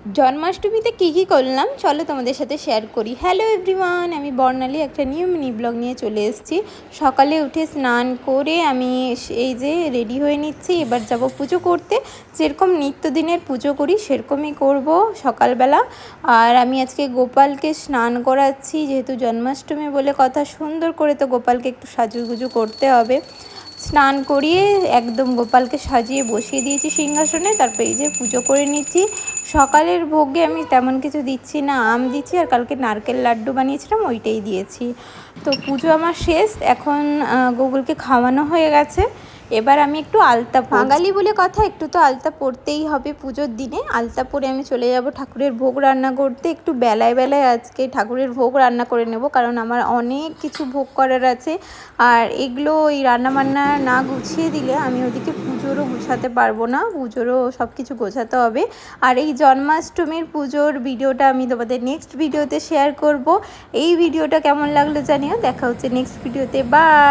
জন্মাষ্টমীতে কী করলাম চলো তোমাদের সাথে শেয়ার করি। হ্যালো এভরিওয়ান, আমি বর্ণালী একটা নিউ মিনি ব্লগ নিয়ে চলে এসেছি। সকালে উঠে স্নান করে আমি এই যে রেডি হয়ে নিচ্ছি, এবার যাব পুজো করতে। যেরকম নিত্যদিনের পুজো করি সেরকমই করব সকালবেলা। আর আমি আজকে গোপালকে স্নান করাচ্ছি, যেহেতু জন্মাষ্টমী বলে কথা, সুন্দর করে তো গোপালকে একটু সাজুগুজু করতে হবে। স্নান করিয়ে একদম গোপালকে সাজিয়ে বসিয়ে দিয়েছি সিংহাসনে। তারপর এই যে পুজো করে নিচ্ছি। সকালের ভোগে আমি তেমন কিছু দিচ্ছি না, আম দিচ্ছি আর কালকে নারকেল লাড্ডু বানিয়েছিলাম ওইটাই দিয়েছি। তো পুজো আমার শেষ, এখন গোকুলকে খাওয়ানো হয়ে গেছে। এবার আমি একটু আলতা, বাঙালি বলে কথা, একটু তো আলতা পরতেই হবে পুজোর দিনে। আলতা পরে আমি চলে যাব ঠাকুরের ভোগ রান্না করতে। একটু বেলায় আজকে ঠাকুরের ভোগ রান্না করে নেব, কারণ আমার অনেক কিছু ভোগ করার আছে। আর এগুলো এই রান্নাবান্না না গুছিয়ে দিলে আমি ওদিকে পুজোরও গুছাতে পারবো না, পুজোরও সব কিছু গোছাতে হবে। আর এই জন্মাষ্টমীর পুজোর ভিডিওটা আমি তোমাদের নেক্সট ভিডিওতে শেয়ার করব। এই ভিডিওটা কেমন লাগলো জানিও। দেখা হচ্ছে নেক্সট ভিডিওতে, বাই।